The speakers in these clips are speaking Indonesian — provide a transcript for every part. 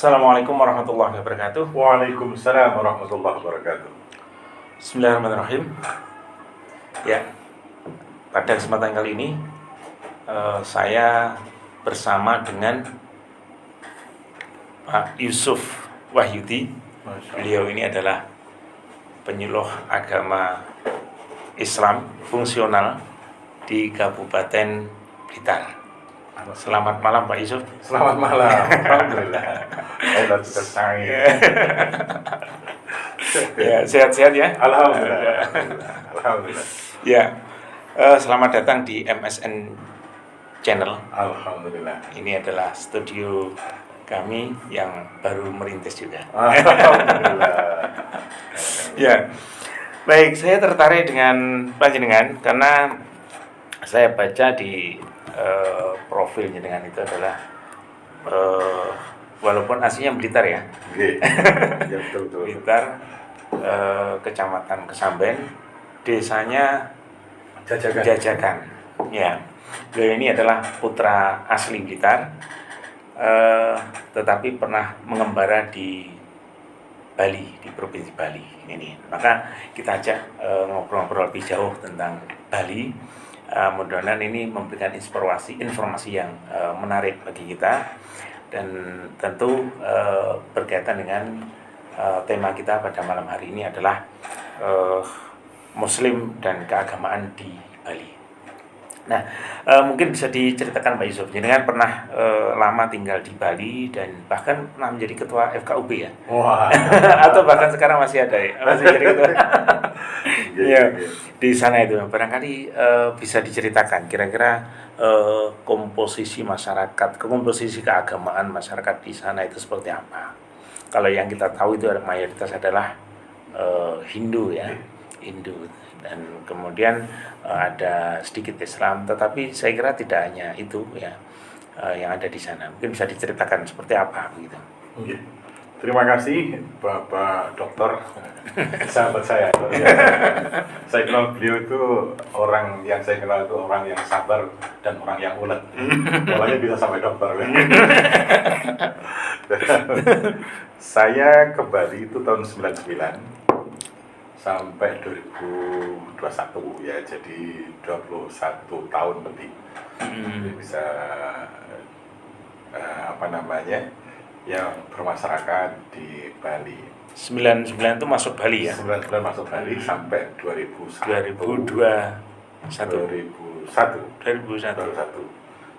Assalamualaikum warahmatullahi wabarakatuh. Waalaikumsalam warahmatullahi wabarakatuh. Bismillahirrahmanirrahim. Ya, pada kesempatan kali ini saya bersama dengan Pak Yusuf Wahyudi. Beliau ini adalah penyuluh agama Islam fungsional di Kabupaten Blitar. Selamat malam Pak Yusuf. Selamat malam. Alhamdulillah. Ya, sehat-sehat ya. Alhamdulillah. Alhamdulillah. Ya, selamat datang di MSN Channel. Alhamdulillah. Ini adalah studio kami yang baru merintis juga. Alhamdulillah. Ya, baik. Saya tertarik dengan panjenengan karena saya baca di profilnya dengan itu adalah walaupun aslinya Blitar ya. Oke. Ya betul. Blitar, Kecamatan Kesamben, desanya Jajakan. Ya, beliau ini adalah putra asli Blitar, tetapi pernah mengembara di Bali, di provinsi Bali ini. Maka kita ajak ngobrol-ngobrol lebih jauh tentang Bali. Mudah-mudahan ini memberikan informasi yang menarik bagi kita, dan tentu berkaitan dengan tema kita pada malam hari ini adalah Muslim dan keagamaan di Bali. Nah, mungkin bisa diceritakan Pak Yusuf, jenengan pernah lama tinggal di Bali dan bahkan pernah menjadi ketua FKUB ya? Wah. Atau bahkan sekarang masih ada ya? Masih jadi ketua? Ya, di sana itu barangkali bisa diceritakan kira-kira komposisi masyarakat, komposisi keagamaan masyarakat di sana itu seperti apa? Kalau yang kita tahu itu mayoritas adalah Hindu ya, Hindu, dan kemudian ada sedikit Islam, tetapi saya kira tidak hanya itu ya yang ada di sana. Mungkin bisa diceritakan seperti apa begitu. Oke. Terima kasih Bapak Dokter, sahabat saya. Saya kenal beliau itu orang yang sabar dan orang yang ulet. Mulanya bisa sampai dokter. Saya ke Bali itu tahun 99 sampai 2021 ya, jadi 21 tahun lebih. Jadi bisa yang bermasyarakat di Bali. 99 itu masuk Bali ya? 99 masuk Bali sampai 2001. 2001.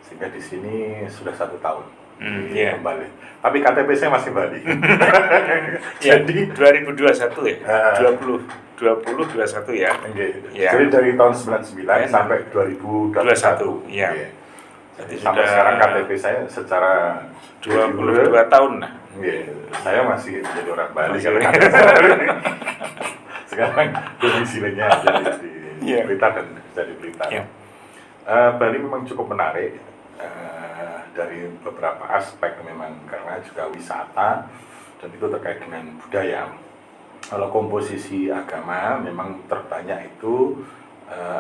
Sehingga di sini sudah 1 tahun kembali. Tapi KTP saya masih Bali. Jadi 2021 ya? 2021 ya? Ya. Jadi dari tahun 99 sampai 2021. Ya. Jadi sampai sekarang KTP saya secara 22 tahun lah. Saya masih jadi orang Bali sekarang domisilinya jadi di Blitar dan jadi Blitar. Bali memang cukup menarik dari beberapa aspek memang, karena juga wisata dan itu terkait dengan budaya. Kalau komposisi agama memang terbanyak itu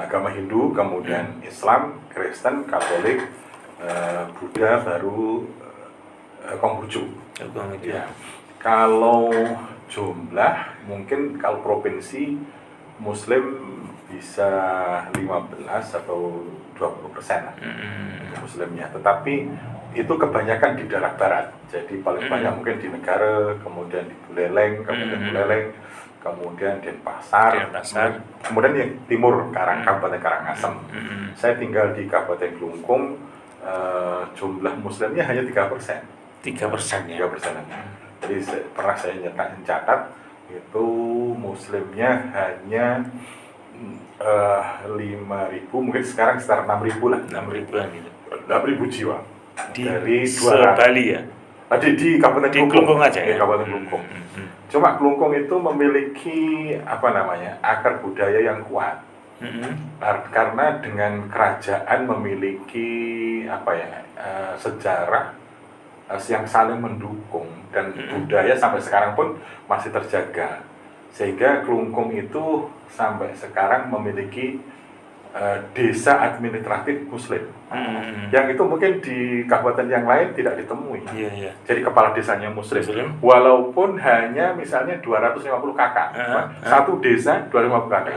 agama Hindu, kemudian Islam, Kristen, Katolik, Buddha, baru Konghucu. Ya. Kalau jumlah mungkin kalau provinsi Muslim bisa 15 atau 20% Muslimnya, tetapi itu kebanyakan di daerah barat. Jadi paling banyak mungkin di Negara, kemudian di Buleleng, kemudian Denpasar, kemudian yang timur Kabupaten Karangasem. Saya tinggal di Kabupaten Klungkung, jumlah Muslimnya hanya 3%. 3% ya? 3%. Jadi pernah saya catat itu Muslimnya hanya 5.000, mungkin sekarang sekitar 6.000 lah. 6.000-an gitu. 6.000 jiwa. Dari Bali ya? Di Kabupaten Klungkung aja ya? Di Kabupaten Klungkung. Cuma Klungkung itu memiliki akar budaya yang kuat. Karena dengan kerajaan memiliki sejarah yang saling mendukung, dan budaya sampai sekarang pun masih terjaga, sehingga Klungkung itu sampai sekarang memiliki desa administratif Muslim. Yang itu mungkin di kabupaten yang lain tidak ditemui. Jadi kepala desanya Muslim. Walaupun hanya misalnya 250 kakak. Satu desa 250 kakak.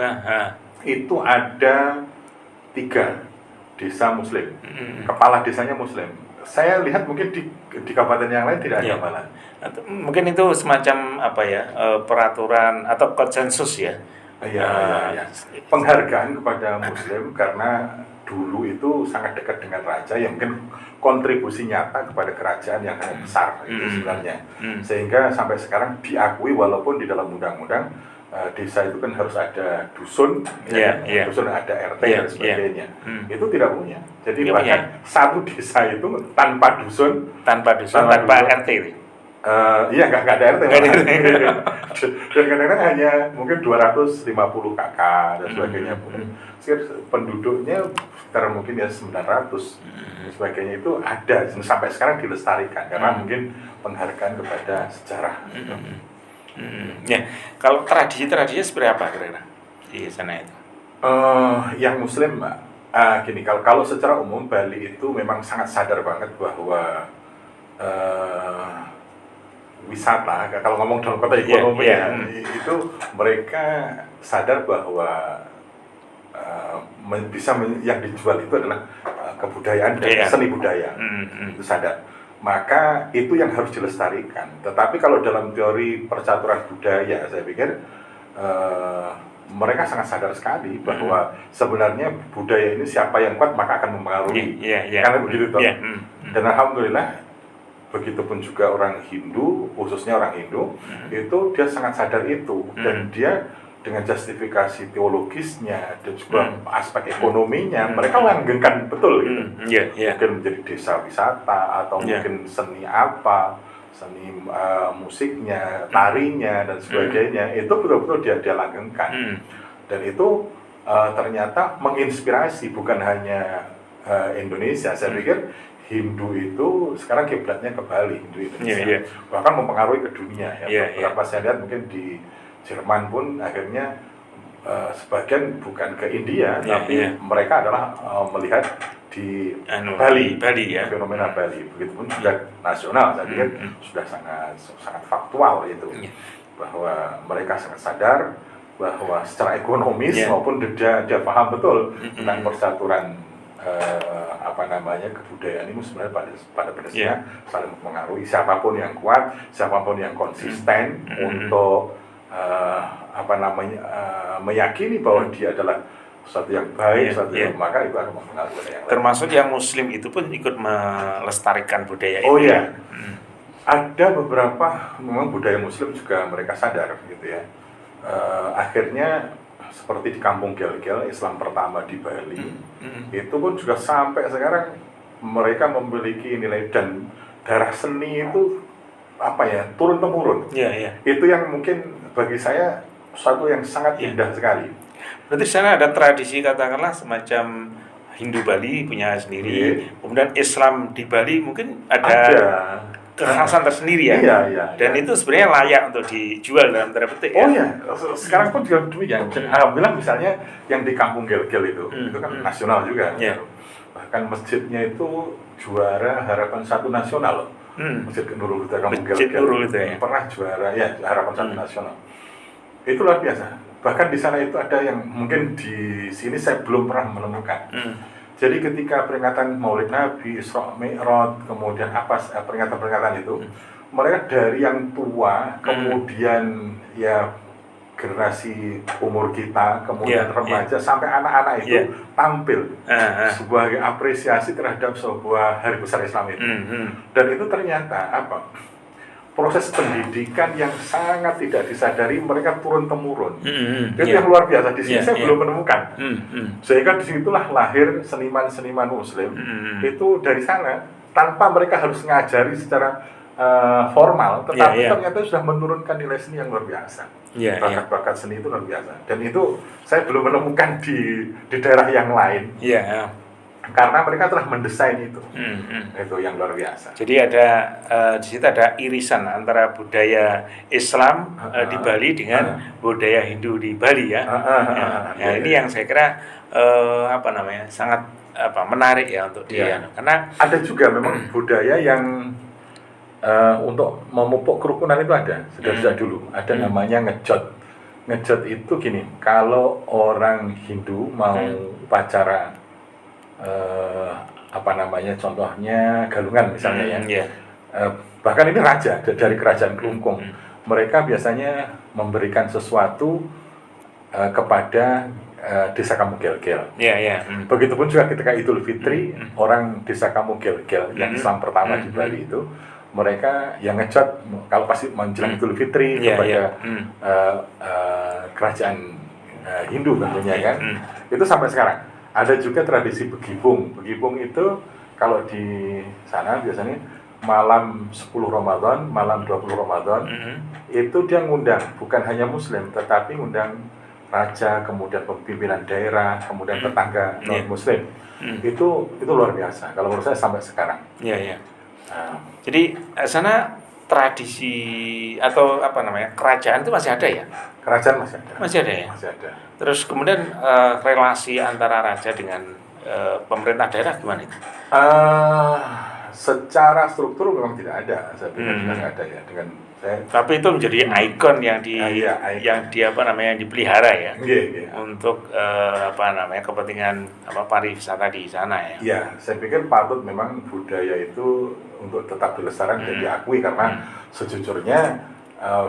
Itu ada 3 desa Muslim. Kepala desanya Muslim. Saya lihat mungkin di kabupaten yang lain tidak ada malah. Mungkin itu semacam peraturan atau konsensus ya. Iya. Penghargaan kepada Muslim karena dulu itu sangat dekat dengan raja yang mungkin kontribusi nyata kepada kerajaan yang sangat besar itu sebenarnya. Sehingga sampai sekarang diakui walaupun di dalam undang-undang desa itu kan harus ada dusun, dusun ada RT dan sebagainya. Itu tidak punya. Jadi bahkan satu desa itu tanpa dusun, tanpa RT. Iya nggak ada RT. Dan kadang-kadang hanya mungkin 250 kakak dan sebagainya. Penduduknya sekitar mungkin ya 900 dan sebagainya itu ada sampai sekarang dilestarikan karena mungkin penghargaan kepada sejarah. Ya, kalau tradisinya seperti apa kira-kira di sana itu? Yang Muslim, gini, kalau secara umum Bali itu memang sangat sadar banget bahwa wisata, kalau ngomong dalam kota ekonomi itu mereka sadar bahwa yang dijual itu adalah kebudayaan dan seni budaya. Itu sadar. Maka itu yang harus dilestarikan. Tetapi kalau dalam teori percaturan budaya, saya pikir mereka sangat sadar sekali bahwa sebenarnya budaya ini siapa yang kuat maka akan mempengaruhi. Karena begitu toh. Dan alhamdulillah begitupun juga orang Hindu, khususnya orang Hindu, itu dia sangat sadar itu dan dia dengan justifikasi teologisnya dan juga aspek ekonominya mereka langgengkan betul gitu. Mungkin menjadi desa wisata atau mungkin seni apa, seni musiknya, tarinya dan sebagainya itu betul-betul dia langgengkan. Dan itu ternyata menginspirasi bukan hanya Indonesia. Saya pikir Hindu itu sekarang kiblatnya ke Bali, Hindu Indonesia, bahkan mempengaruhi ke dunia. Beberapa saya lihat mungkin di Jerman pun akhirnya sebagian bukan ke India, tapi mereka adalah melihat di Bali, fenomena Bali. Begitupun sudah nasional, saya pikir sudah sangat faktual itu, bahwa mereka sangat sadar bahwa secara ekonomis maupun dia paham betul tentang persaturan kebudayaan ini sebenarnya pada prinsipnya saling mempengaruhi. Siapapun yang kuat, siapapun yang konsisten untuk meyakini bahwa dia adalah sesuatu yang baik, maka itu akan mempengaruhi yang lain. Termasuk yang Muslim itu pun ikut melestarikan budaya itu. Ada beberapa memang budaya Muslim juga mereka sadar gitu ya. Akhirnya seperti di Kampung Gel-Gel, Islam pertama di Bali, itu pun juga sampai sekarang mereka memiliki nilai dan darah seni itu turun-temurun. Itu yang mungkin bagi saya suatu yang sangat indah sekali. Berarti di sana ada tradisi katakanlah semacam Hindu Bali punya sendiri, kemudian Islam di Bali mungkin ada kekhasan tersendiri ya. Dan itu sebenarnya layak untuk dijual dalam tanda petik. Sekarang pun juga demikian. Alhamdulillah misalnya yang di Kampung Gel-Gel itu kan nasional juga. Bahkan masjidnya itu juara Harapan 1 nasional loh. Masjid Nurul Huda Kampung Gel-Gel pernah juara Harapan 1 nasional. Itu luar biasa. Bahkan di sana itu ada yang mungkin di sini saya belum pernah menemukan. Jadi ketika peringatan Maulid Nabi, Isra Mi'raj, kemudian peringatan-peringatan itu, mereka dari yang tua, kemudian generasi umur kita, kemudian remaja sampai anak-anak itu tampil sebagai apresiasi terhadap sebuah hari besar Islam itu. Dan itu ternyata proses pendidikan yang sangat tidak disadari mereka turun-temurun. Itu yang luar biasa. Di sini saya belum menemukan. Sehingga disitulah lahir seniman-seniman Muslim itu dari sana tanpa mereka harus ngajari secara formal, tetapi ternyata sudah menurunkan nilai seni yang luar biasa. Bakat-bakat seni itu luar biasa. Dan itu saya belum menemukan di daerah yang lain. karena mereka telah mendesain itu. Itu yang luar biasa. Jadi ada di situ ada irisan antara budaya Islam di Bali dengan budaya Hindu di Bali ya. Ini yang saya kira sangat menarik ya untuk dia. Karena ada juga memang budaya yang untuk memupuk kerukunan itu ada sejak dulu. Ada namanya ngejot. Ngejot itu gini, kalau orang Hindu mau upacara contohnya galungan misalnya bahkan ini raja dari kerajaan Kelungkung, mereka biasanya memberikan sesuatu kepada desa kamu Gel-Gel. Begitupun juga ketika Idul Fitri, orang desa kamu Gel-Gel yang Islam pertama di Bali itu, mereka yang ngejot kalau pasti menjelang Idul Fitri kepada kerajaan Hindu tentunya kan. Itu sampai sekarang. Ada juga tradisi begibung. Begibung itu kalau di sana biasanya malam 10 Ramadan, malam 20 Ramadan, itu dia ngundang bukan hanya Muslim, tetapi ngundang raja, kemudian pimpinan daerah, kemudian tetangga non Muslim. Itu luar biasa. Kalau menurut saya sampai sekarang. Jadi sana tradisi atau kerajaan itu masih ada ya? Kerajaan masih ada. Masih ada ya? Masih ada. Terus kemudian relasi antara raja dengan pemerintah daerah gimana itu? Secara struktur memang tidak ada. Saya pikir tidak ada ya dengan tapi itu menjadi ikon yang dipelihara ya. Untuk kepentingan pariwisata di sana ya. Iya, saya pikir patut memang budaya itu untuk tetap dilestarikan dan diakui karena sejujurnya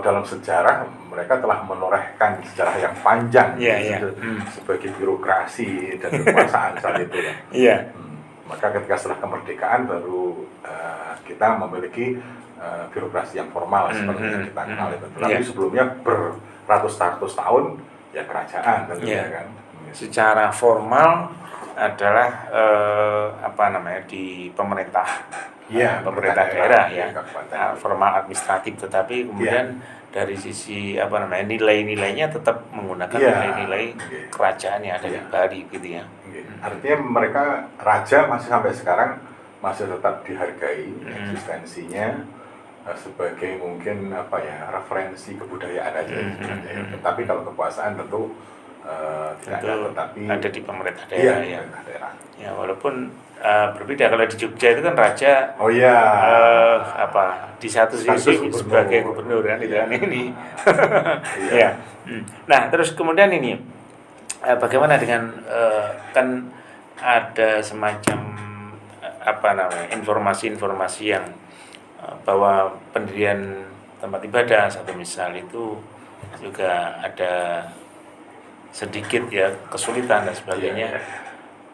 dalam sejarah mereka telah menorehkan sejarah yang panjang sebagai birokrasi dan kekuasaan saat itu ya. Maka ketika setelah kemerdekaan baru kita memiliki birokrasi yang formal seperti yang kita kenal itu. Tapi sebelumnya beratus-ratus tahun ya kerajaan tentunya kan. Secara formal adalah di pemerintah pemerintah daerah ya, formal administratif, tetapi kemudian dari sisi nilai-nilainya tetap menggunakan nilai-nilai kerajaan yang ada di Bali gitu ya. Artinya mereka raja masih sampai sekarang masih tetap dihargai eksistensinya sebagai mungkin referensi kebudayaan aja. Tetapi kalau kekuasaan tentu tidak ada, tetapi ada di pemerintah daerah ya walaupun berbeda. Kalau di Jogja itu kan raja di satu sisi sebagai gubernur kan ini. Nah terus kemudian ini bagaimana dengan kan ada semacam informasi-informasi yang bahwa pendirian tempat ibadah satu misal itu juga ada sedikit ya kesulitan dan sebagainya.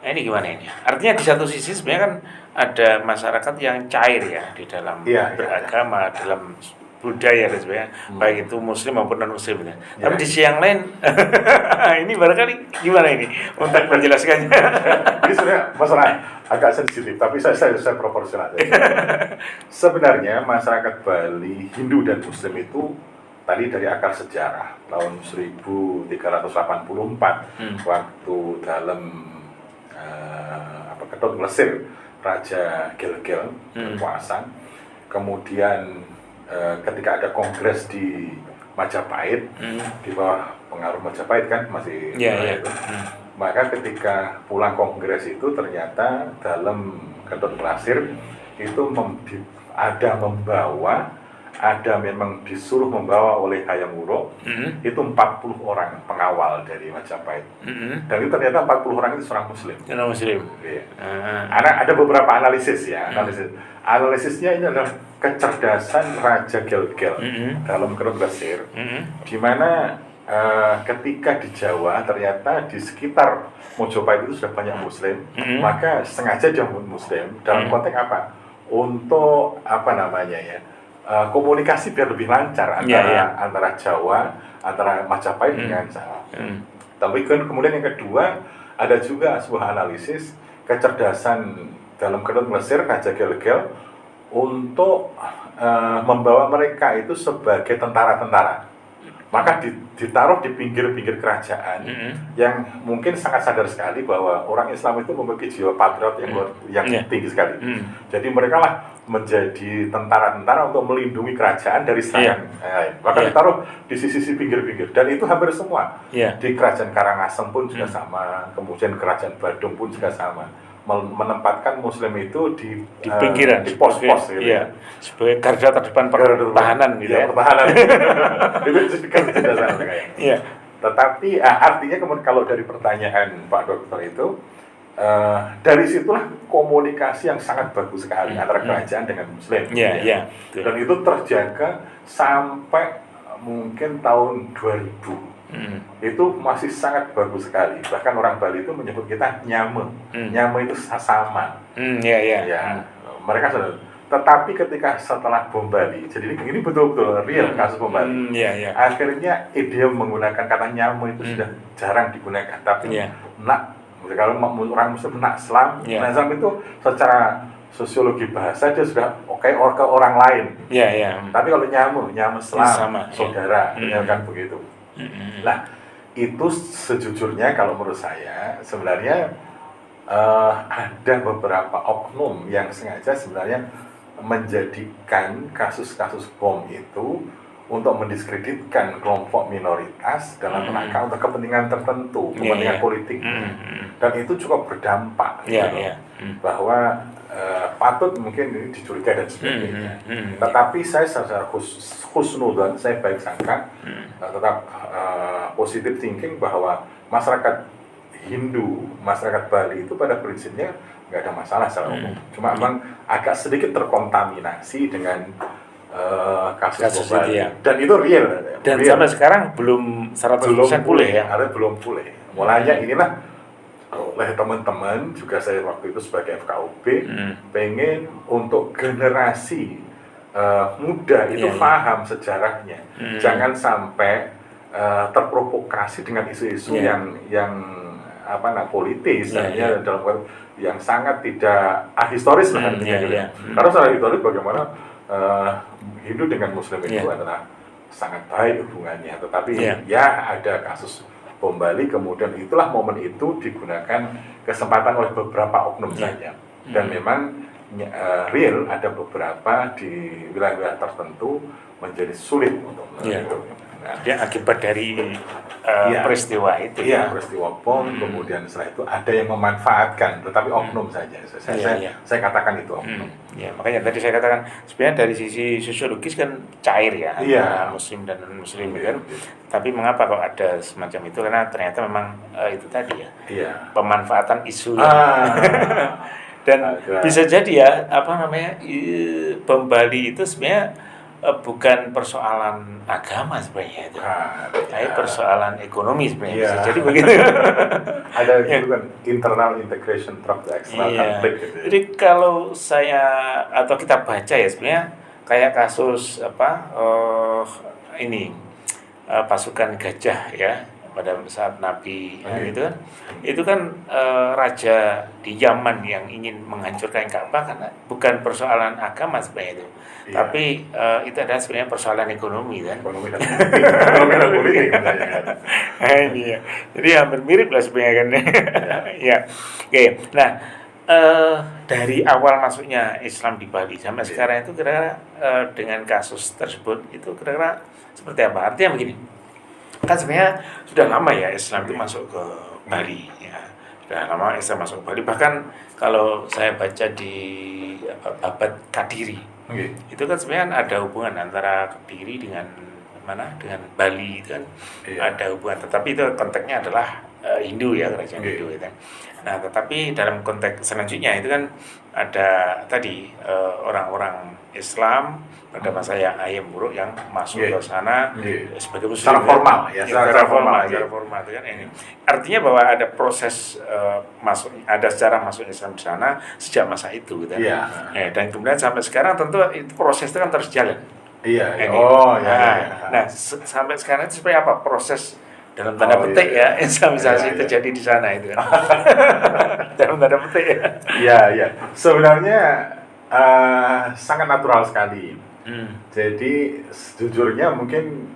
Nah, ini gimana ini? Artinya di satu sisi sebenarnya kan ada masyarakat yang cair ya di dalam beragama, dalam budaya dan sebagainya, baik itu Muslim maupun non Muslim. Tapi di sisi yang lain, ini barangkali gimana ini untuk menjelaskannya? Ini sebenarnya masalah agak sensitif, tapi saya proporsional. Sebenarnya masyarakat Bali Hindu dan Muslim itu tadi dari akar sejarah tahun 1384 waktu dalam Ketut Mesir Raja Gel-Gel berkuasa, kemudian ketika ada kongres di Majapahit di bawah pengaruh Majapahit kan masih itu. Maka ketika pulang kongres itu ternyata dalam Ketut Mesir itu ada memang disuruh membawa oleh Hayam Wuruk itu 40 orang pengawal dari Majapahit. Dan itu ternyata 40 orang itu seorang Muslim. Muslim. Ada beberapa analisis ya. Analisisnya ini adalah kecerdasan Raja Gel-Gel dalam Ketut Mesir, di mana ketika di Jawa ternyata di sekitar Mojopahit itu sudah banyak Muslim, maka sengaja dia Muslim dalam konteks apa? Untuk komunikasi biar lebih lancar antara Jawa, antara Majapahit dengan Jawa. Tapi kemudian yang kedua ada juga sebuah analisis kecerdasan dalam Ketut Mesir Raja Gel-Gel untuk membawa mereka itu sebagai tentara-tentara. maka ditaruh di pinggir-pinggir kerajaan yang mungkin sangat sadar sekali bahwa orang Islam itu memiliki jiwa patriot yang tinggi sekali. Jadi mereka lah menjadi tentara-tentara untuk melindungi kerajaan dari serangan lain. Maka ditaruh di sisi-sisi pinggir-pinggir, dan itu hampir semua. Di kerajaan Karangasem pun juga sama, kemudian kerajaan Badung pun juga sama, menempatkan Muslim itu di pinggiran, di pos-pos gitu. Sebagai garda terdepan pertahanan gitu ya. Pertahanan. Itu kan tidak sama kayak. Tetapi artinya kemudian kalau dari pertanyaan Pak Dokter itu, dari situlah komunikasi yang sangat bagus sekali antara kerajaan dengan Muslim. Dan itu terjaga sampai mungkin tahun 2000. Itu masih sangat bagus sekali. Bahkan orang Bali itu menyebut kita nyame. Nyame itu sama. Mereka sudah. Tetapi ketika setelah bom Bali, jadi ini betul-betul real kasus bom Bali. Akhirnya idiom menggunakan kata nyame itu sudah jarang digunakan. Tapi kalau orang Muslim nak Islam, Islam itu secara sosiologi bahasa dia sudah ke orang lain. Tapi kalau nyame Islam, saudara, kan begitu. Nah, itu sejujurnya kalau menurut saya sebenarnya ada beberapa oknum yang sengaja sebenarnya menjadikan kasus-kasus bom itu untuk mendiskreditkan kelompok minoritas dalam rangka untuk kepentingan tertentu, kepentingan politik, dan itu cukup berdampak, bahwa patut mungkin ini dicurigai dan sebagainya. Tetapi saya secara husnudzon, saya baik sangka, tetap positive thinking bahwa masyarakat Hindu, masyarakat Bali itu pada prinsipnya nggak ada masalah secara umum. Cuma memang agak sedikit terkontaminasi dengan kasus Bali. Dan itu real. Dan sampai sekarang belum 100% pulih ya? Belum pulih. Mulanya inilah oleh teman-teman, juga saya waktu itu sebagai FKUB, pengen untuk generasi muda itu paham sejarahnya. Jangan sampai terprovokasi dengan isu-isu yang politis, dalam yang sangat tidak ahistoris lah. Karena secara historis bagaimana Hindu dengan Muslim itu adalah sangat baik hubungannya, tetapi ada kasus bom Bali, kemudian itulah momen itu digunakan kesempatan oleh beberapa oknum saja, dan memang real ada beberapa di wilayah-wilayah tertentu menjadi sulit untuk dia akibat dari peristiwa itu. Peristiwa bom, kemudian setelah itu ada yang memanfaatkan, tetapi oknum saja. Saya katakan itu oknum. Makanya tadi saya katakan sebenarnya dari sisi sosiologis kan cair ya, antara Muslim dan non-Muslim kan. Tapi mengapa kok ada semacam itu? Karena ternyata memang itu tadi pemanfaatan isu. Dan bisa jadi ya bom Bali itu sebenarnya bukan persoalan agama sebenarnya itu, tapi persoalan ekonomi sebenarnya bisa jadi begitu. Ada itu kan internal integration trap external conflict. Jadi kalau saya atau kita baca ya sebenarnya kayak kasus pasukan gajah ya pada saat Nabi itu kan raja di Yaman yang ingin menghancurkan Ka'bah karena bukan persoalan agama sebenarnya itu, tapi itu adalah sebenarnya persoalan ekonomi kan. Ekonomi dan politik. Jadi hampir mirip lah sebenarnya kan. Oke. Nah, dari awal masuknya Islam di Bali sampai sekarang itu kira-kira dengan kasus tersebut itu kira-kira seperti apa? Artinya begini. Kan sebenarnya sudah lama ya Islam itu masuk ke Bali ya. Sudah lama Islam masuk ke Bali, bahkan kalau saya baca di Abad Kadiri. Itu kan sebenarnya ada hubungan antara Kediri dengan Bali kan. Ada hubungan, tetapi itu konteksnya adalah Hindu ya, kerajaan Hindu gitu. Nah, tetapi dalam konteks selanjutnya itu kan ada tadi orang-orang Islam pada masa yang ayam buruk yang masuk ke sana sebagai Muslim. Secara formal ya, secara formal itu kan ini. Artinya bahwa ada proses ada sejarah masuk Islam di sana sejak masa itu gitu. Dan kemudian sampai sekarang tentu itu proses itu kan terus jalan. Nah, sampai sekarang itu seperti apa proses dalam tanda petik ya Islamisasi terjadi di sana itu kan. Dalam tanda petik ya. Sebenarnya sangat natural sekali. Jadi sejujurnya mungkin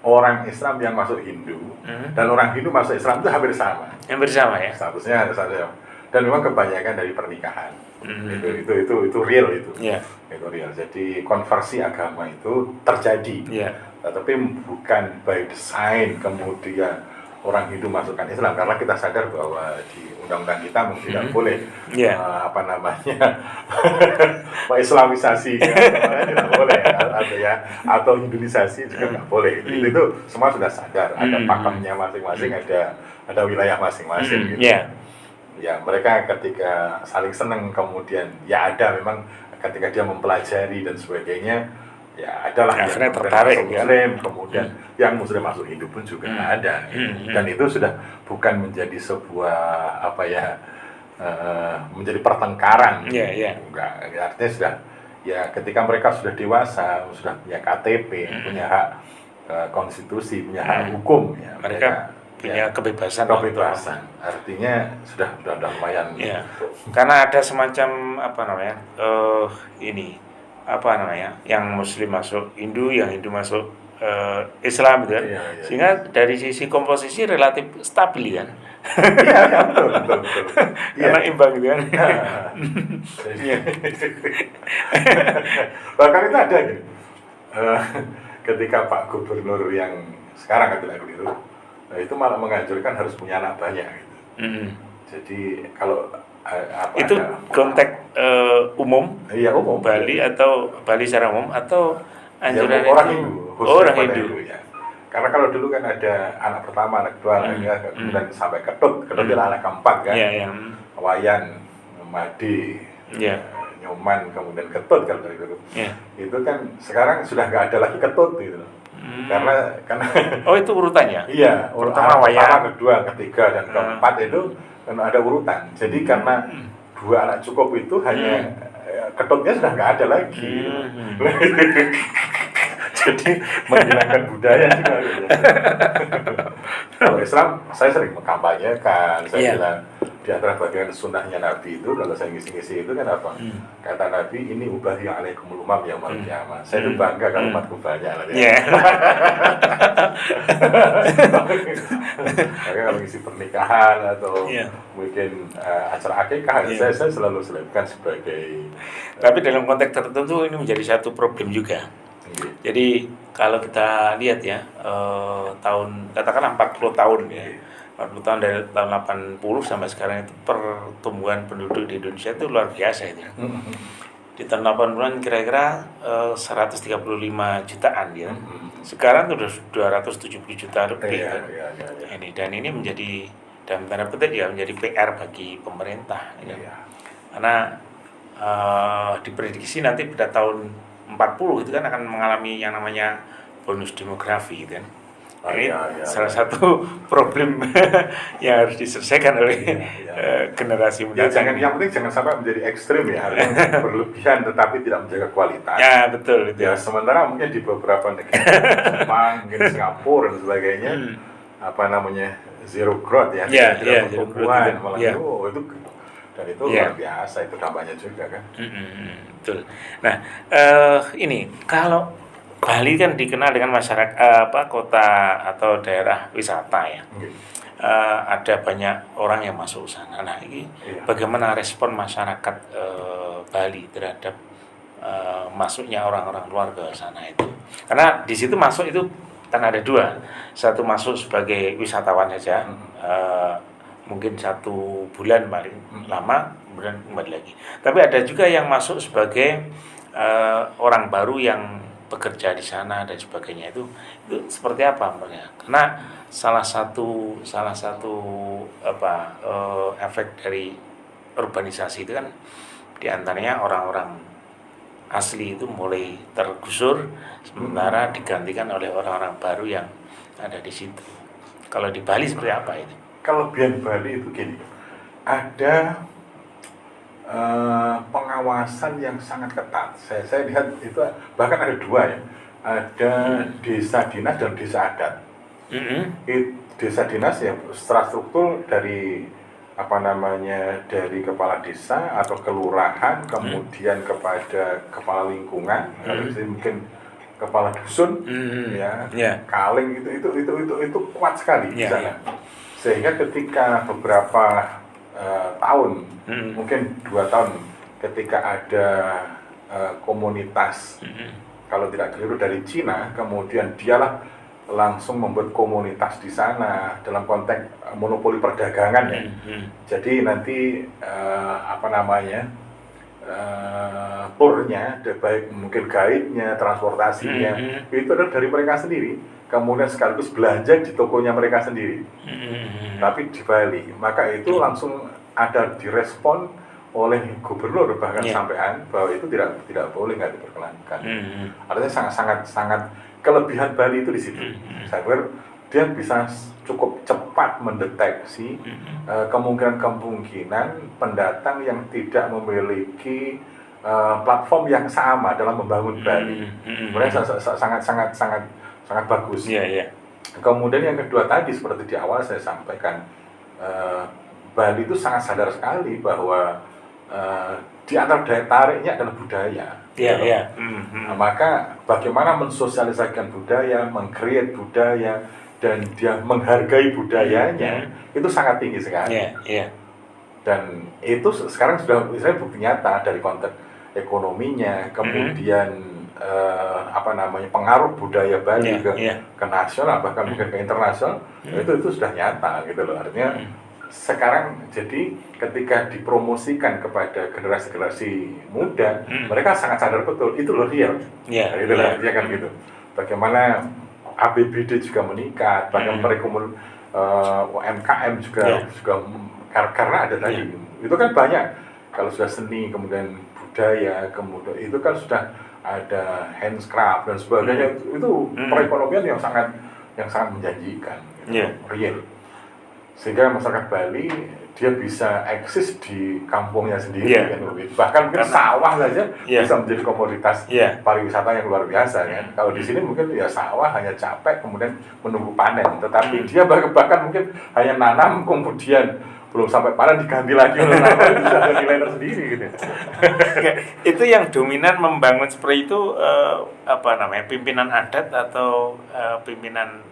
orang Islam yang masuk Hindu dan orang Hindu masuk Islam itu hampir sama. Hampir sama ya. Statusnya sama. Dan memang kebanyakan dari pernikahan. Itu real itu. Yeah. Itu real. Jadi konversi agama itu terjadi. Yeah. Tapi bukan by design kemudian orang Hindu masukkan Islam, karena kita sadar bahwa di undang-undang kita memang tidak boleh Islamisasi tidak boleh atau Hinduisasi juga nggak boleh. Itu semua sudah sadar, ada pakemnya masing-masing, ada wilayah masing-masing gitu. Ya, mereka ketika saling senang, kemudian ya ada memang ketika dia mempelajari dan sebagainya, ya adalah yang tertarik Muslim, kemudian yang Muslim masuk Hindu pun juga ada, dan itu sudah bukan menjadi sebuah menjadi pertengkaran. Enggak, artinya sudah ya ketika mereka sudah dewasa, sudah punya KTP, punya hak konstitusi, punya hak hukum, ya mereka punya kebebasan. Artinya sudah lumayan. Karena ada semacam yang Muslim masuk Hindu, yang Hindu masuk Islam gitu kan. Sehingga dari sisi komposisi relatif stabil kan. Betul. Karena imbang gitu kan. Bahkan itu ada gitu. Ketika Pak Gubernur yang sekarang tidak keliru, itu malah menganjurkan harus punya anak banyak gitu. Jadi kalau itu konteks umum, umum Bali atau Bali secara umum atau anjuran orang Hindu ya. Karena kalau dulu kan ada anak pertama, anak kedua, anak ketiga, kemudian sampai ketut adalah anak keempat kan. Wayan, Madi, Nyoman, kemudian ketut kalau dari dulu. Itu kan sekarang sudah nggak ada lagi ketut gitu. Karena itu urutannya? Iya, urutan pertama, kedua, ketiga, dan keempat itu kan ada urutan. Jadi karena dua anak cukup itu hanya ketutnya sudah nggak ada lagi. Jadi menghilangkan budaya juga. Kalau Islam, saya sering mengkampanyekan, saya bilang di antara bagian sunnahnya Nabi itu, kalau saya ngisi-ngisi itu kan apa? Kata Nabi, ini ubahi alaikumul umam yaumil qiyamah. Saya itu bangga kalau umatku banyak lah. Makanya kalau ngisi pernikahan atau mungkin acara akikah, saya selalu selipkan sebagai. Tapi dalam konteks tertentu ini menjadi satu problem juga. Jadi kalau kita lihat ya, katakanlah 40 tahun ya. 40 tahun dari tahun 80 sampai sekarang itu pertumbuhan penduduk di Indonesia itu luar biasa itu. Di tahun 80-an kira-kira 135 jutaan ya. Sekarang sudah 270 juta lebih kan. Dan ini menjadi dalam tanda petik ya menjadi PR bagi pemerintah ya. Karena diprediksi nanti pada tahun 40 itu kan akan mengalami yang namanya bonus demografi gitu kan. Salah satu problem yang harus diselesaikan oleh generasi muda. Yang penting jangan sampai menjadi ekstrim ya, harus berlebihan tetapi tidak menjaga kualitas. Ya betul itu. Ya sementara mungkin di beberapa negara, Jepang, mungkin Singapura dan sebagainya, zero growth ya, tidak pertumbuhan, itu dan itu luar biasa, itu dampaknya juga kan. Betul. Nah ini kalau Bali kan dikenal dengan masyarakat kota atau daerah wisata ya. Ada banyak orang yang masuk sana. Nah ini bagaimana respon masyarakat Bali terhadap masuknya orang-orang luar ke sana itu? Karena di situ masuk itu kan ada dua. Satu masuk sebagai wisatawan saja, mungkin 1 bulan paling lama, kemudian kembali lagi. Tapi ada juga yang masuk sebagai orang baru yang bekerja di sana dan sebagainya. Itu seperti apa mereka? Karena salah satu efek dari urbanisasi itu kan diantaranya orang-orang asli itu mulai tergusur, sementara digantikan oleh orang-orang baru yang ada di situ. Kalau di Bali seperti apa itu? Kelebihan Bali itu gini, ada pengawasan yang sangat ketat. Saya lihat itu bahkan ada dua ya, ada desa dinas dan desa adat. Desa dinas ya secara struktur dari dari kepala desa atau kelurahan, kemudian kepada kepala lingkungan, mungkin kepala dusun, kaling itu kuat sekali di sana. Sehingga ketika beberapa tahun, mungkin 2 tahun, ketika ada komunitas, kalau tidak keliru dari Cina, kemudian dialah langsung membuat komunitas di sana dalam konteks monopoli perdagangan ya. Jadi nanti turnya, baik mungkin guide-nya, transportasinya, itu adalah dari mereka sendiri. Kemudian sekaligus belanja di tokonya mereka sendiri. Tapi di Bali, maka itu langsung ada direspon oleh gubernur bahkan sampean bahwa itu tidak boleh, nggak diperkenankan. Artinya sangat kelebihan Bali itu di situ. Saya pikir dia bisa cukup cepat mendeteksi kemungkinan pendatang yang tidak memiliki platform yang sama dalam membangun Bali. Mereka sangat bagus. Kemudian yang kedua tadi, seperti di awal saya sampaikan, Bali itu sangat sadar sekali bahwa di antara daya tariknya adalah budaya. Maka bagaimana mensosialisasikan budaya, meng-create budaya, dan dia menghargai budayanya, itu sangat tinggi sekali. Dan itu sekarang sudah misalnya bukti nyata dari konteks ekonominya, kemudian pengaruh budaya Bali ke nasional, bahkan mungkin ke internasional, itu sudah nyata gitu loh. Artinya sekarang jadi ketika dipromosikan kepada generasi muda, mereka sangat sadar betul itu loh real. Dia kan gitu. Bagaimana APBD juga meningkat, bahkan UMKM juga karena ada tadi. Itu kan banyak. Kalau sudah seni, kemudian budaya, kemudian itu kan sudah ada handcraft dan sebagainya. Itu perekonomian yang sangat menjanjikan, real. Sehingga masyarakat Bali dia bisa eksis di kampungnya sendiri, kan? Bahkan mungkin sawah saja bisa menjadi komoditas pariwisata yang luar biasa kan. Kalau di sini mungkin ya sawah hanya capek kemudian menunggu panen, tetapi dia bahkan mungkin hanya nanam kemudian belum sampai panen diganti lagi oleh nanam, itu sudah ada nilai tersendiri gitu. Itu yang dominan membangun seperti itu pimpinan adat atau pimpinan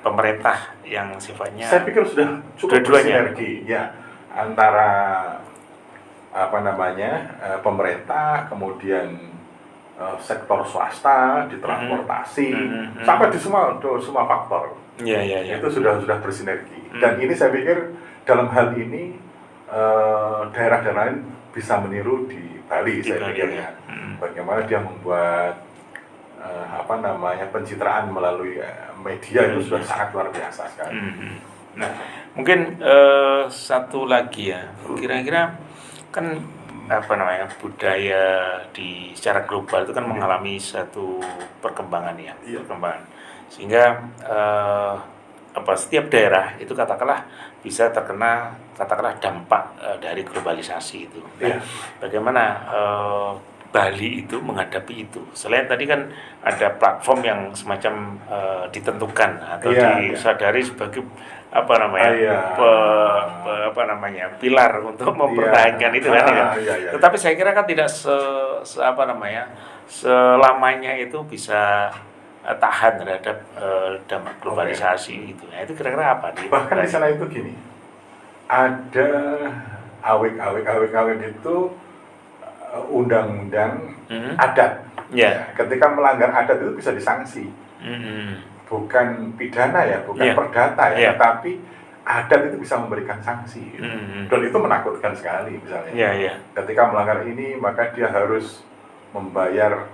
pemerintah yang sifatnya, saya pikir sudah cukup bersinergi ya antara pemerintah, kemudian sektor swasta di transportasi, sampai di semua faktor. Itu sudah bersinergi. Dan ini saya pikir dalam hal ini daerah-daerah lain bisa meniru di Bali, saya pikirnya. Bagaimana dia membuat pencitraan melalui media itu sudah sangat luar biasa sekali. Nah, mungkin satu lagi ya, kira-kira kan budaya secara global itu kan mengalami satu perkembangan perkembangan, sehingga setiap daerah itu katakanlah bisa terkena dampak dari globalisasi itu. Bagaimana Bali itu menghadapi itu? Selain tadi kan ada platform yang semacam ditentukan atau disadari sebagai pilar untuk mempertahankan itu kan ya. Tetapi saya kira kan tidak selamanya itu bisa tahan terhadap dampak globalisasi itu. Nah, itu kira-kira apa? Bahkan di sana itu gini, ada awik-awik itu undang-undang adat. Ketika melanggar adat itu bisa disanksi. Bukan pidana ya, bukan perdata ya, tetapi adat itu bisa memberikan sanksi. Dan itu menakutkan sekali misalnya. Ketika melanggar ini, maka dia harus membayar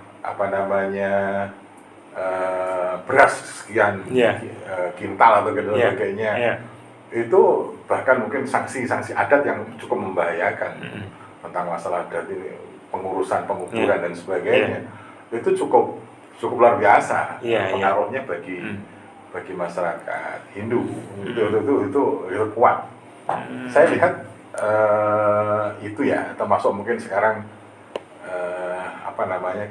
beras sekian kintal atau sebagainya. Itu bahkan mungkin sanksi-sanksi adat yang cukup membahayakan tentang masalah adat ini, pengurusan pengukuran dan sebagainya. Itu cukup luar biasa pengaruhnya bagi masyarakat Hindu. Itu kuat. Saya lihat itu ya, termasuk mungkin sekarang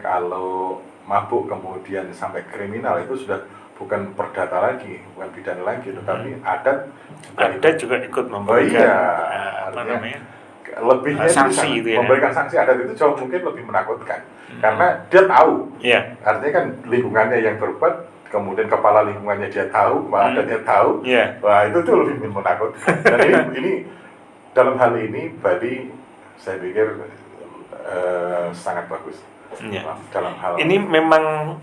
kalau mabuk kemudian sampai kriminal itu sudah bukan perdata lagi, bukan pidana lagi, tetapi adat juga ikut memberikan lebihnya sanksi itu ya. Memberikan sanksi adat itu jauh mungkin lebih menakutkan karena dia tahu. Artinya kan lingkungannya yang berbuat, kemudian kepala lingkungannya dia tahu, kepala adatnya tahu. Wah, itu lebih menakutkan. Dan ini dalam hal ini Bali saya pikir sangat bagus. Dalam hal ini memang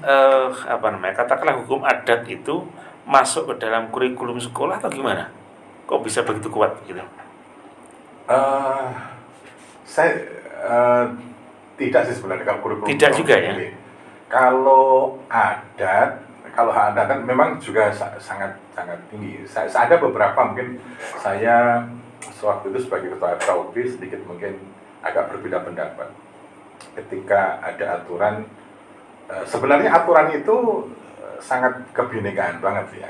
katakanlah hukum adat itu masuk ke dalam kurikulum sekolah atau gimana? Kok bisa begitu kuat gitu? Saya tidak sih sebenarnya kalau kurikulum. Tidak juga ya. Kalau adat kan memang juga sangat tinggi. Saya ada beberapa, mungkin saya sewaktu itu sebagai ketua FKUB sedikit mungkin agak berbeda pendapat. Ketika ada aturan, sebenarnya aturan itu sangat kebinekaan banget ya,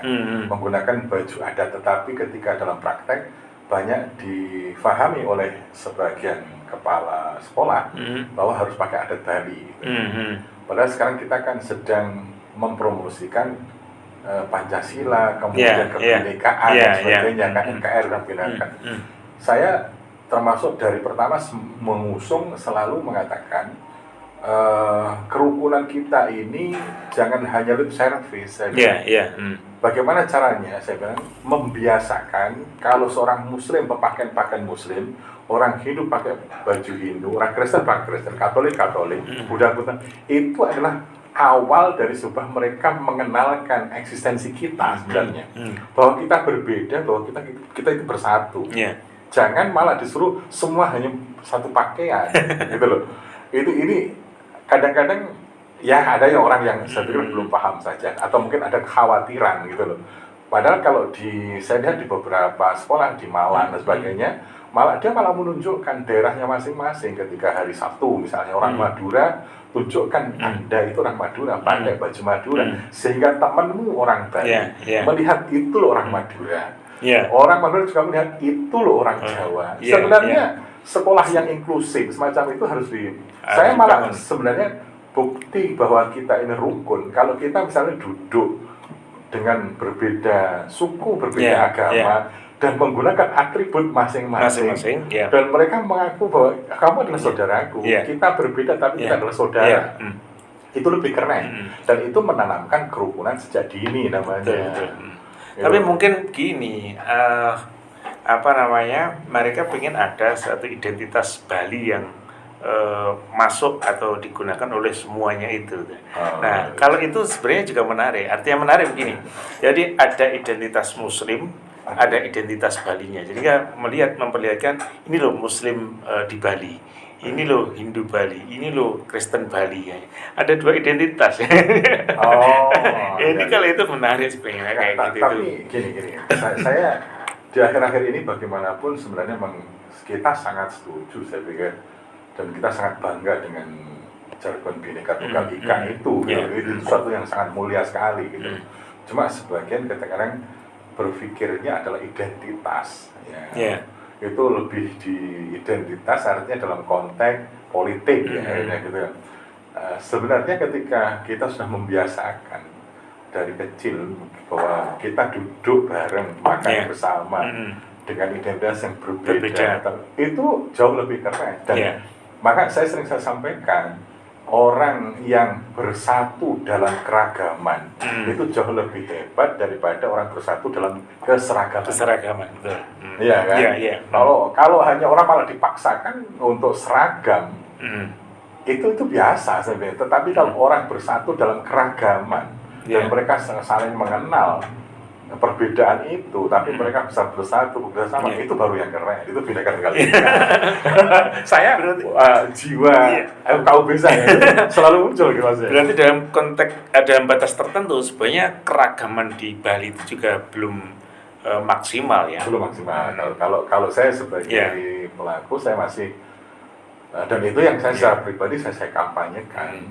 menggunakan baju adat, tetapi ketika dalam praktek banyak difahami oleh sebagian kepala sekolah bahwa harus pakai adat Bali gitu. Padahal sekarang kita kan sedang mempromosikan Pancasila, kemudian kebinekaan dan sebagainya, NKRI dan kebinekaan. Saya termasuk dari pertama mengusung, selalu mengatakan kerukunan kita ini jangan hanya lip service. Bagaimana caranya? Saya bilang membiasakan kalau seorang Muslim berpakaian Muslim, orang Hindu pakai baju Hindu, orang Kristen pakai Kristen, Katolik, Buddha, itu adalah awal dari sebuah mereka mengenalkan eksistensi kita sebenarnya, bahwa kita berbeda, bahwa kita itu bersatu. Jangan malah disuruh semua hanya satu pakaian, gitu loh. Ini kadang-kadang ya ada yang orang yang saya pikir belum paham saja, atau mungkin ada kekhawatiran gitu loh. Padahal kalau saya lihat di beberapa sekolah di Malang dan sebagainya, dia malah menunjukkan daerahnya masing-masing. Ketika hari Sabtu misalnya orang Madura, tunjukkan Anda itu orang Madura, pakai baju Madura, sehingga temanmu orang Bali melihat itu loh orang Madura. Orang Madura juga melihat itu loh orang Jawa. Sebenarnya sekolah yang inklusif semacam itu harus saya malah sebenarnya bukti bahwa kita ini rukun. Kalau kita misalnya duduk dengan berbeda suku, berbeda agama, dan menggunakan atribut masing-masing, dan mereka mengaku bahwa kamu adalah saudaraku, kita berbeda tapi kita adalah saudara. Itu lebih keren, dan itu menanamkan kerukunan sejak dini namanya. Tapi mungkin gini, mereka ingin ada satu identitas Bali yang masuk atau digunakan oleh semuanya itu. Kalau itu sebenarnya juga menarik. Artinya menarik begini. Jadi ada identitas Muslim, ada identitas Balinya. Jadi kan memperlihatkan ini loh Muslim di Bali, ini loh Hindu Bali, ini loh Kristen Bali. Ada dua identitas. Ini kalau itu menarik sebenarnya kayak gitu. Tapi gini, saya di akhir-akhir ini bagaimanapun sebenarnya kita sangat setuju, saya pikir, dan kita sangat bangga dengan jargon Bhinneka Tunggal Ika itu. Itu sesuatu yang sangat mulia sekali gitu. Cuma sebagian kadang-kadang berpikirnya adalah identitas. Itu lebih di identitas artinya dalam konteks politik gitu. Sebenarnya ketika kita sudah membiasakan dari kecil bahwa kita duduk bareng, makan bersama dengan identitas yang berbeda. Itu jauh lebih keren. Dan maka saya sering sampaikan, orang yang bersatu dalam keragaman itu jauh lebih hebat daripada orang bersatu dalam keseragaman. Iya kan? Kalau hanya orang malah dipaksakan untuk seragam, itu biasa sebenarnya. Tetapi kalau orang bersatu dalam keragaman dan mereka saling mengenal perbedaan itu, tapi mereka bisa bersatu bersama, itu baru yang keren. Itu Bhinneka Tunggal Ika. Saya jiwa FKUB saya selalu muncul gitu Mas. Berarti dalam konteks dalam batas tertentu sebenarnya keragaman di Bali itu juga belum maksimal ya. Belum maksimal. Kalau saya sebagai pelaku, saya masih dan itu yang saya secara pribadi saya kampanyekan.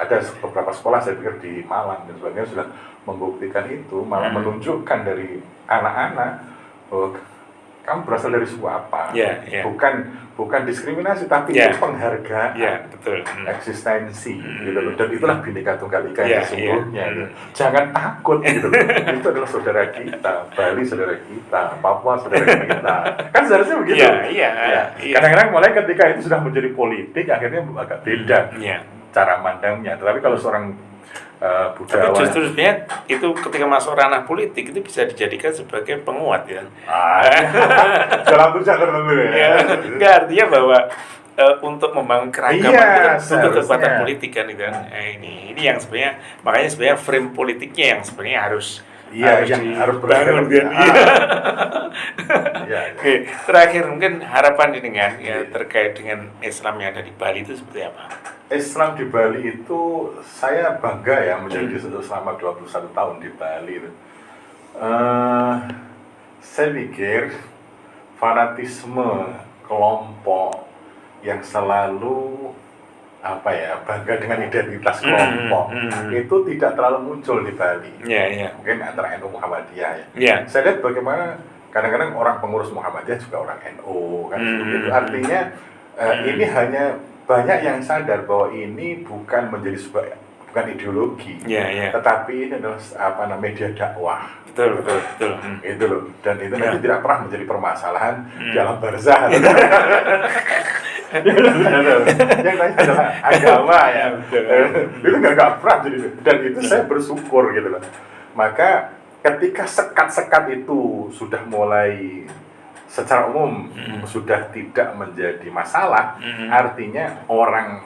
Ada beberapa sekolah saya pikir di Malang dan sebagainya sudah membuktikan itu, malah menunjukkan dari anak-anak bahwa kamu berasal dari suku apa? Yeah, yeah. Bukan diskriminasi, tapi Yeah. itu penghargaan, betul. eksistensi, gitu loh. Dan itulah Bhinneka Tunggal Ika yang sesungguhnya. Gitu. Jangan takut, gitu loh. Itu adalah saudara kita, Bali saudara kita, Papua saudara kita. Kan seharusnya begitu. Iya. Kadang-kadang mulai ketika itu sudah menjadi politik, akhirnya agak beda cara mandangnya. Tetapi kalau seorang budayawan, tapi justru sebenarnya itu ketika masuk ranah politik itu bisa dijadikan sebagai penguat ya. dalam tujuan tertentu ya. Enggak, artinya bahwa untuk membangun keragaman itu kan butuh kekuatan politik kan itu kan. Ini yang sebenarnya, makanya sebenarnya frame politiknya yang sebenarnya harus berbangun kan. Oke, terakhir mungkin harapan dengan terkait dengan Islam yang ada di Bali itu seperti apa? Islam di Bali itu saya bangga ya menjadi selama 21 tahun di Bali itu. Saya pikir fanatisme kelompok yang selalu bangga dengan identitas kelompok itu tidak terlalu muncul di Bali. Mungkin antara NU Muhammadiyah ya. Saya lihat bagaimana kadang-kadang orang pengurus Muhammadiyah juga orang NU kan gitu. Artinya ini hanya banyak yang sadar bahwa ini bukan menjadi bukan ideologi, tetapi ini adalah media dakwah. Betul. Itu loh. Dan itu nanti tidak pernah menjadi permasalahan di alam barzah. Yang lain adalah agama ya. Itu nggak pernah jadi. Dan itu saya bersyukur gitu loh. Maka ketika sekat-sekat itu sudah mulai secara umum sudah tidak menjadi masalah, artinya orang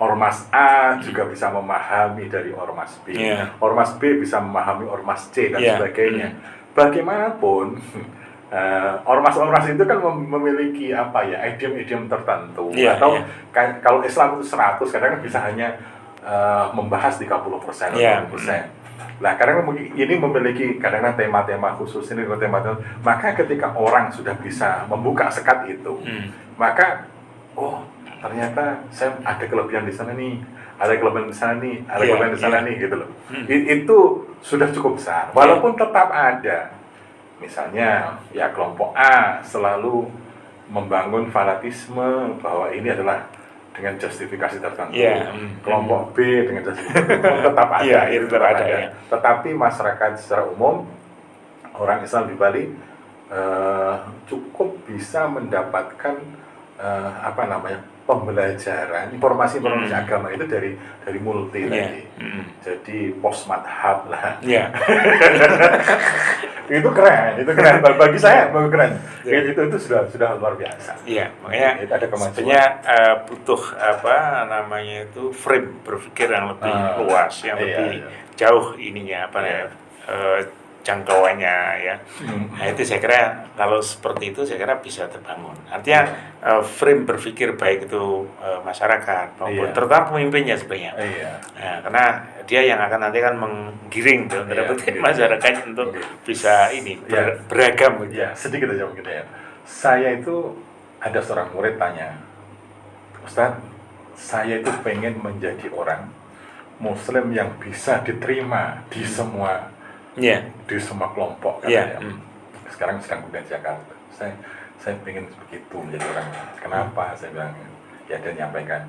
Ormas A juga bisa memahami dari Ormas B, Ormas B bisa memahami Ormas C dan sebagainya. Bagaimanapun Ormas-ormas itu kan memiliki idiom-idiom tertentu, atau kalau Islam itu 100, kadang bisa hanya membahas 30% atau 20%. Nah, karena ini memiliki kadang-kadang tema-tema khusus, ini tema-tema, maka ketika orang sudah bisa membuka sekat itu, maka ternyata saya ada kelebihan di sana nih, ada kelebihan di sana nih, ada kelebihan di sana nih, gitu loh. Itu sudah cukup besar, walaupun tetap ada, misalnya kelompok A selalu membangun fanatisme bahwa ini adalah dengan justifikasi tertentu, kelompok B dengan justifikasi tetap ada, tetap ada. Tetapi masyarakat secara umum, orang Islam di Bali cukup bisa mendapatkan pembelajaran informasi agama itu dari multi tadi. Jadi post madhab lah. itu keren bagi saya, keren. Itu sudah luar biasa. Makanya itu ada kemajuan. Sebenarnya butuh frame berpikir yang lebih luas, yang lebih jauh ininya jangkauannya ya. Nah, itu saya kira kalau seperti itu saya kira bisa terbangun. Artinya frame berpikir baik itu masyarakat maupun terutama pemimpinnya sebenarnya. Nah, karena dia yang akan nanti kan menggiring masyarakat untuk bisa beragam gitu. Sedikit aja mungkin ya. Saya itu ada seorang murid tanya, Ustaz, saya itu pengen menjadi orang Muslim yang bisa diterima di semua di semua kelompok sekarang sedang kuliah di Jakarta. Saya pengen begitu menjadi orang. Kenapa? Saya bilang dan nyampaikan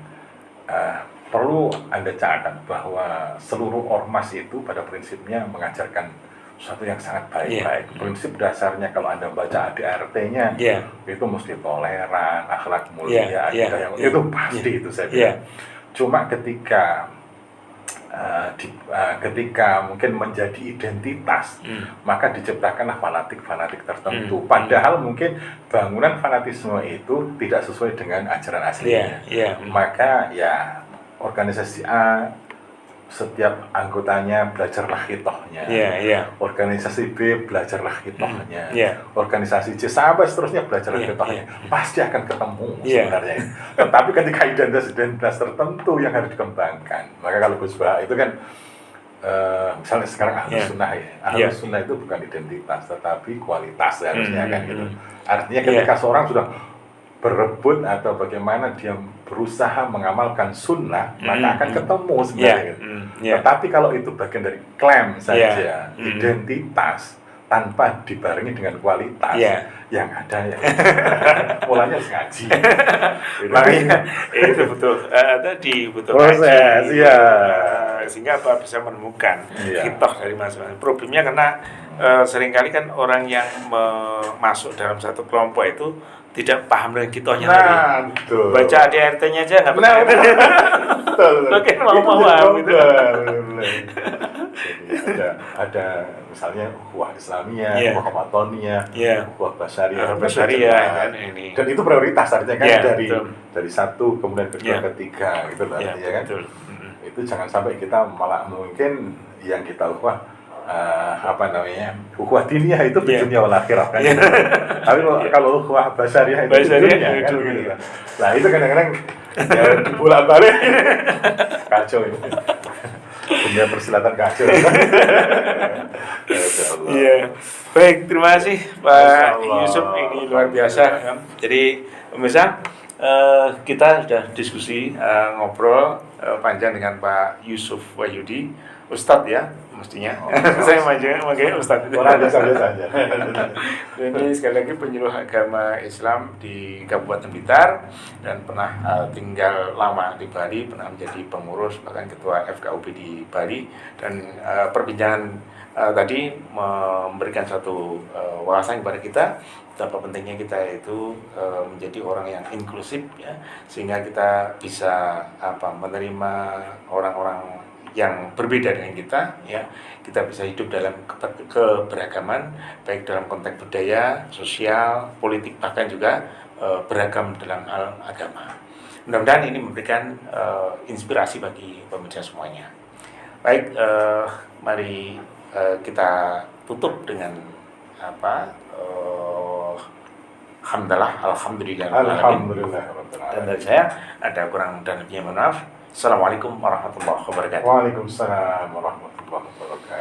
perlu Anda catat bahwa seluruh ormas itu pada prinsipnya mengajarkan sesuatu yang sangat baik. Prinsip dasarnya kalau Anda baca ADRT-nya itu mesti toleran, akhlak mulia, itu pasti itu saya bilang. Cuma ketika mungkin menjadi identitas, maka diciptakanlah fanatik tertentu. Padahal mungkin bangunan fanatisme itu tidak sesuai dengan ajaran aslinya. Maka organisasi A setiap anggotanya belajarlah hitohnya. Organisasi B belajarlah hitohnya. Organisasi C sampai seterusnya belajarlah hitohnya. Pasti akan ketemu sebenarnya. Tetapi ketika identitas tertentu yang harus dikembangkan, maka kalau Gus Bah itu kan misalnya sekarang Ahlus Sunnah Ahlus Sunnah itu bukan identitas tetapi kualitas harusnya kan gitu. Artinya ketika seorang sudah berebut atau bagaimana dia berusaha mengamalkan sunnah, maka akan ketemu sebenarnya. Tetapi kalau itu bagian dari klaim saja, identitas, tanpa dibarengi dengan kualitas, yang ada ya mulanya ngaji. Makanya itu betul. Tadi betul proses, sehingga apa bisa menemukan hitoh dari masing-masing. Problemnya karena seringkali kan orang yang masuk dalam satu kelompok itu tidak paham dengan hitohnya tadi. Betul. Baca ADRT-nya aja nggak paham. Betul. Mungkin mau paham gitu. Jadi ada misalnya ukhuwah Islamiyah, ukhuwah Watoniyah, ukhuwah Basyariyah, kan ini. Dan itu prioritas artinya kan dari satu kemudian kedua ketiga gitu loh artinya kan. Betul. Itu jangan sampai kita malah mungkin yang kita ukhuwah ukhuwah diniyah itu dunia wal akhirah kan. Tapi kalau ukhuwah basyariyah itu dunia kan. Gitu. Nah, itu kadang-kadang ya bolak-balik kacau ini. Dunia persilatan kacau. Iya. Baik, terima kasih Pak Yusuf, ini luar biasa. Jadi pemirsa, kita sudah diskusi ngobrol panjang dengan Pak Yusuf Wahyudi, Ustadz ya mestinya. Saya manggil Ustadz. Orang biasa-biasa aja. Ini sekali lagi penyuluh agama Islam di Kabupaten Blitar dan pernah tinggal lama di Bali, pernah menjadi pengurus bahkan ketua FKUB di Bali, dan perbincangan tadi memberikan satu wawasan kepada kita betapa pentingnya kita itu menjadi orang yang inklusif ya, sehingga kita bisa menerima orang-orang yang berbeda dengan kita ya, kita bisa hidup dalam keberagaman baik dalam konteks budaya, sosial, politik, bahkan juga beragam dalam hal agama. Mudah-mudahan ini memberikan inspirasi bagi pemirsa semuanya. Baik, mari kita tutup dengan alhamdulillah. Dan dari saya ada kurang dan lebihnya, mohon maaf. Assalamualaikum warahmatullahi wabarakatuh. Waalaikumsalam warahmatullahi wabarakatuh.